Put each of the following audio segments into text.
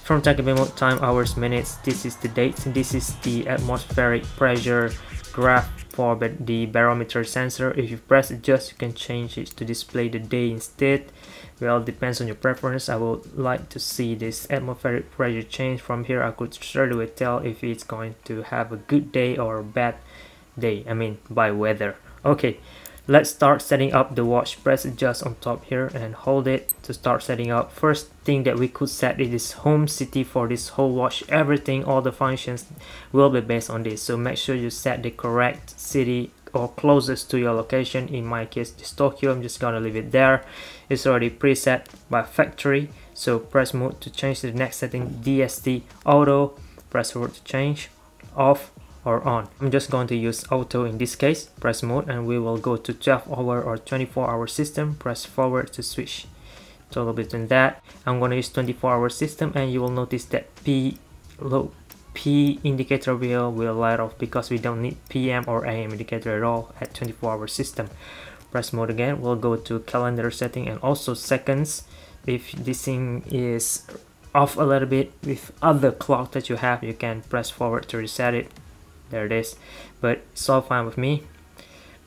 From timekeeping mode, time, hours, minutes, this is the dates, this is the atmospheric pressure graph for the barometer sensor. If you press adjust, you can change it to display the day instead. Well, depends on your preference. I would like to see this atmospheric pressure change. From here I could straight away tell if it's going to have a good day or a bad day, I mean by weather. Okay, let's start setting up the watch. Press adjust on top here and hold it to start setting up. First thing that we could set is home city for this whole watch. Everything, all the functions will be based on this, so make sure you set the correct city or closest to your location. In my case it's Tokyo. I'm just gonna leave it there. It's already preset by factory, so press mode to change to the next setting, DST auto. Press forward to change, off or on. I'm just going to use auto in this case. Press mode and we will go to 12-hour or 24-hour system. Press forward to switch toggle between that. I'm going to use 24-hour system, and you will notice that P indicator will light off because we don't need PM or AM indicator at all at 24-hour system. Press mode again. We'll go to calendar setting and also seconds. If this thing is off a little bit with other clock that you have, you can press forward to reset it. There it is, but it's all fine with me.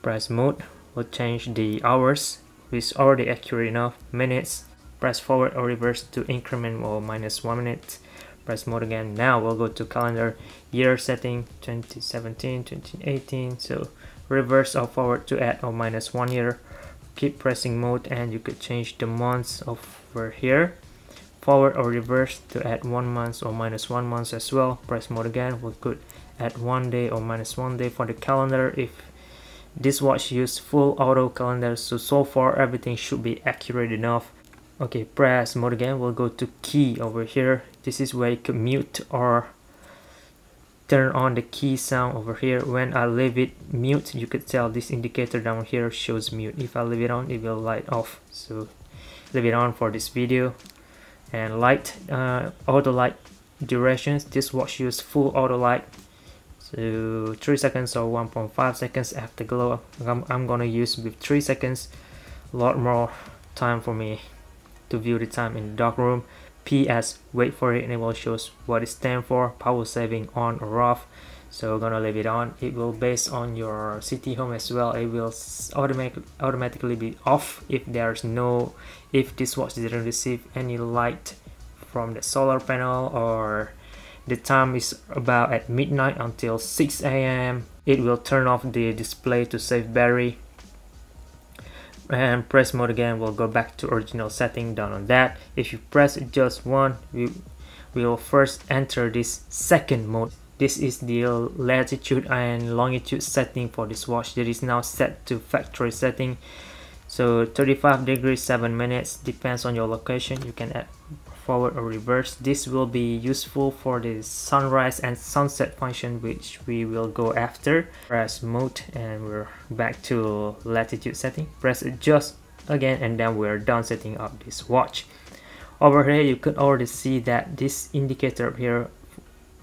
Press mode. We'll change the hours, which is already accurate enough. Minutes. Press forward or reverse to increment or minus 1 minute. Press mode again. Now we'll go to calendar year setting, 2017, 2018. So reverse or forward to add or minus 1 year. Keep pressing mode and you could change the months over here. Forward or reverse to add 1 month or minus 1 month as well. Press mode again. We could add 1 day or minus 1 day for the calendar if this watch use full auto calendar. So far everything should be accurate enough. Okay, press mode again. We'll go to key over here. This is where you can mute or turn on the key sound over here. When I leave it mute, you could tell this indicator down here shows mute. If I leave it on, it will light off. So leave it on for this video. And light, auto light durations. This watch use full auto light. So 3 seconds or 1.5 seconds afterglow. I'm gonna use with 3 seconds. A lot more time for me to view the time in the dark room. PS, wait for it and it will show us what it stands for. Power saving on or off. So we're gonna leave it on. It will based on your city home as well. It will automatically be off if this watch didn't receive any light from the solar panel, or the time is about at midnight until 6 AM. It will turn off the display to save battery. And press mode again, we'll go back to original setting. Down on that, if you press adjust one, we will first enter this second mode. This is the latitude and longitude setting for this watch. That is now set to factory setting. So 35 degrees 7 minutes, depends on your location. You can add forward or reverse. This will be useful for the sunrise and sunset function, which we will go after. Press mode and we're back to latitude setting. Press adjust again and then we're done setting up this watch. Over here you could already see that this indicator here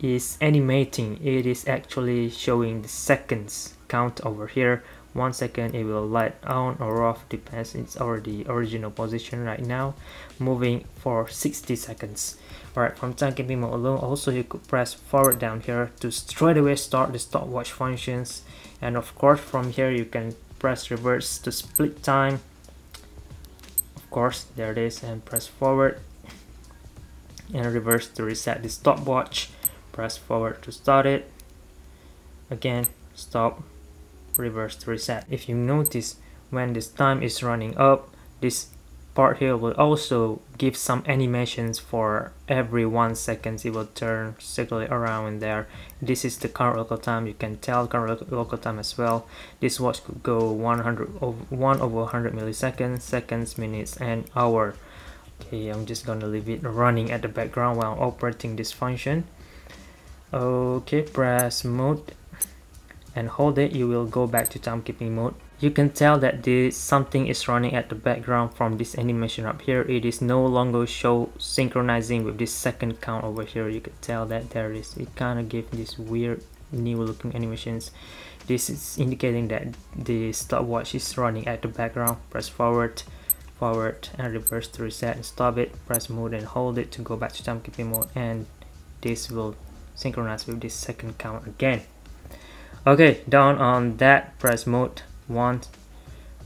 is animating. It is actually showing the seconds count over here. 1 second it will light on or off, depends. It's already original position right now, moving for 60 seconds. Alright, from timekeeping mode alone, also you could press forward down here to straight away start the stopwatch functions. And of course from here you can press reverse to split time. Of course, there it is, and press forward and reverse to reset the stopwatch. Press forward to start it. Again, stop, reverse to reset. If you notice, when this time is running up, this part here will also give some animations for every 1 second. It will turn circularly around in there. This is the current local time. You can tell current local time as well. This watch could go 1 over 100 milliseconds, seconds, minutes, and hour. Okay, I'm just gonna leave it running at the background while operating this function. Okay, press mode and hold it. You will go back to timekeeping mode. You can tell that something is running at the background from this animation up here. It is no longer synchronizing with this second count over here. You can tell that there is. It kind of gives this weird new looking animations. This is indicating that the stopwatch is running at the background. Press forward forward and reverse to reset and stop it. Press mode and hold it to go back to timekeeping mode, and this will synchronize with this second count again. Okay, down on that, press mode once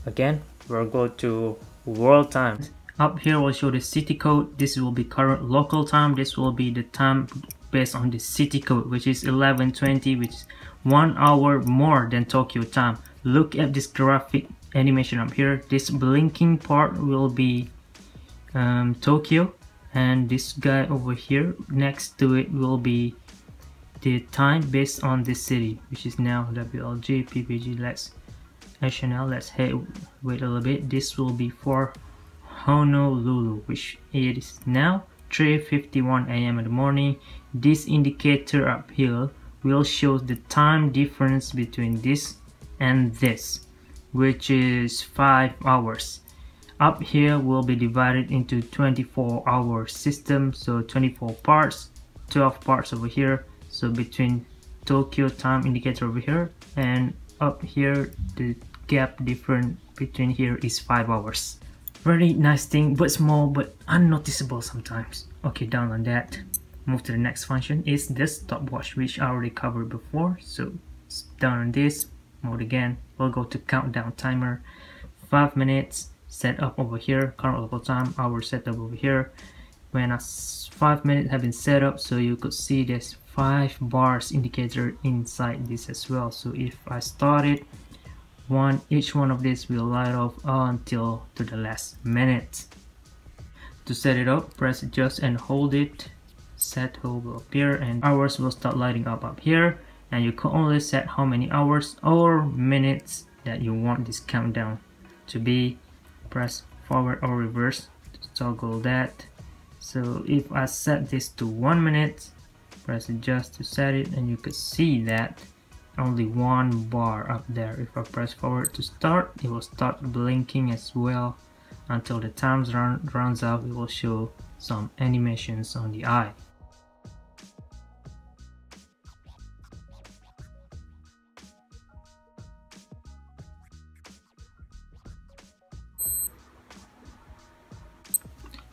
again. We'll go to world time. Up here will show the city code. This will be current local time. This will be the time based on the city code, which is 11:20, which is 1 hour more than Tokyo time. Look at this graphic animation up here. This blinking part will be Tokyo, and this guy over here next to it will be the time based on this city, which is now WLG PPG. Let's HNL. Let's wait a little bit. This will be for Honolulu, which it is now 3:51 a.m. in the morning. This indicator up here will show the time difference between this and this, which is 5 hours. Up here will be divided into 24-hour system, so 24 parts, 12 parts over here. So between Tokyo time indicator over here and up here, the gap difference between here is 5 hours. Very nice thing, but small, but unnoticeable sometimes. Okay, down on that, move to the next function is the stopwatch, which I already covered before. So down on this mode again, we'll go to countdown timer, 5 minutes, set up over here, current local time, hour setup over here. When 5 minutes have been set up, so you could see there's 5 bars indicator inside this as well. So if I start it, each one of these will light off until to the last minute. To set it up, press adjust and hold it. Set hold will appear and hours will start lighting up here, and you can only set how many hours or minutes that you want this countdown to be. Press forward or reverse to toggle that. So if I set this to 1 minute, press adjust to set it, and you could see that only 1 bar up there. If I press forward to start, it will start blinking as well until the time runs out. It will show some animations on the eye.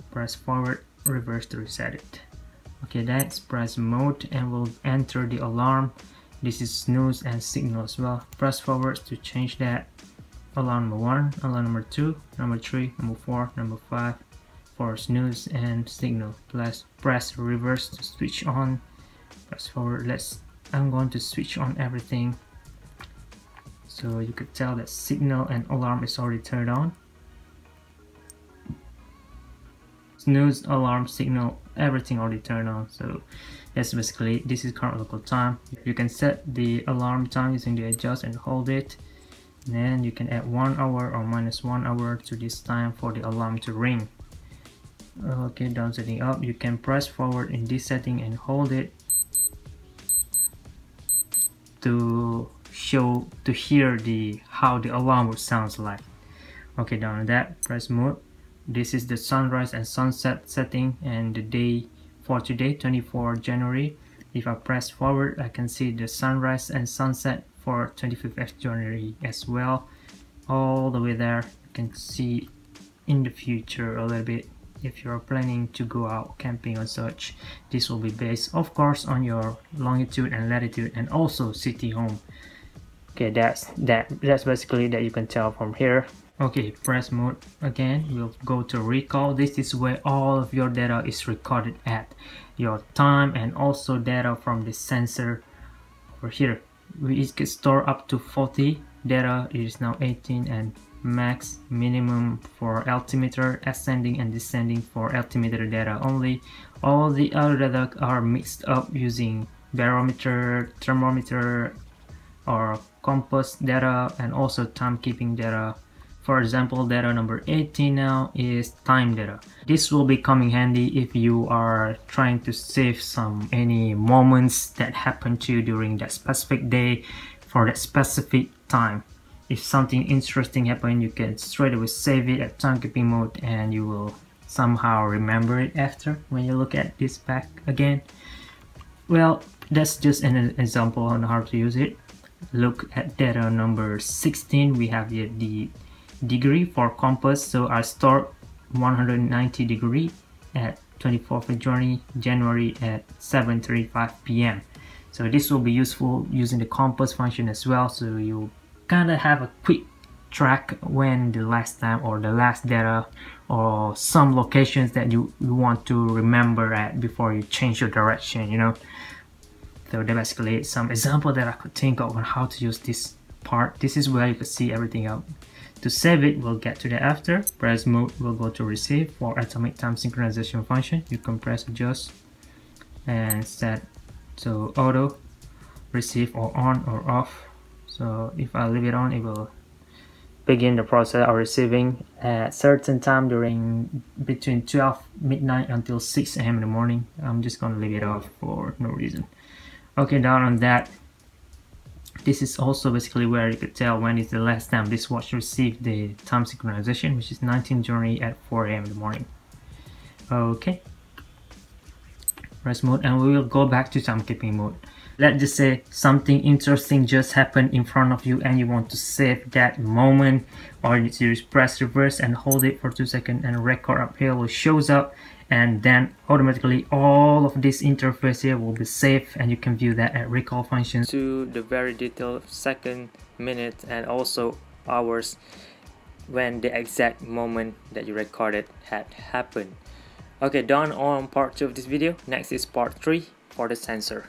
Press forward, reverse to reset it. Okay, that's press mode and we'll enter the alarm. This is snooze and signal as well. Press forward to change that. Alarm number 1, alarm number 2, number 3, number 4, number 5 for snooze and signal. Press reverse to switch on. Press forward. I'm going to switch on everything, so you could tell that signal and alarm is already turned on. Snooze, alarm, signal, everything already turned on. So that's basically, this is current local time. You can set the alarm time using the adjust and hold it. And then you can add 1 hour or minus 1 hour to this time for the alarm to ring. Okay, down setting up, you can press forward in this setting and hold it to hear how the alarm would sound like. Okay, down on that, press mode. This is the sunrise and sunset setting and the day for today, 24 January. If I press forward, I can see the sunrise and sunset for 25th January as well. All the way there, you can see in the future a little bit. If you're planning to go out camping or such, this will be based, of course, on your longitude and latitude and also city home. Okay, that's basically that you can tell from here. Okay, press mode again. We'll go to recall. This is where all of your data is recorded at, your time and also data from the sensor over here. We can store up to 40 data. It is now 18 and max minimum for altimeter, ascending and descending for altimeter data only. All the other data are mixed up using barometer, thermometer or compass data and also timekeeping data. For example, data number 18 now is time data. This will be coming handy if you are trying to save any moments that happen to you during that specific day for that specific time. If something interesting happened, you can straight away save it at timekeeping mode and you will somehow remember it after when you look at this back again. Well, that's just an example on how to use it. Look at data number 16. We have here the degree for compass, so I start 190 degree at 24th of January at 7:35 p.m. So this will be useful using the compass function as well, so you kind of have a quick track when the last time or the last data or some locations that you want to remember at before you change your direction, you know. So that's basically some example that I could think of on how to use this part. This is where you can see everything out. To save it, we'll get to the after. Press mode, we'll go to receive. For atomic time synchronization function, you can press adjust and set to auto receive or on or off. So if I leave it on, it will begin the process of receiving at certain time during between 12 midnight until 6 a.m. in the morning. I'm just gonna leave it off for no reason. Okay, down on that, this is also basically where you could tell when is the last time this watch received the time synchronization, which is 19 January at 4 a.m. in the morning. Okay, rest mode, and we will go back to timekeeping mode. Let's just say something interesting just happened in front of you and you want to save that moment, or you just press reverse and hold it for 2 seconds and record up here will shows up, and then automatically all of this interface here will be saved, and you can view that at recall function to the very detailed second, minute, and also hours when the exact moment that you recorded had happened. Okay, done on part 2 of this video. Next is part 3 for the sensor.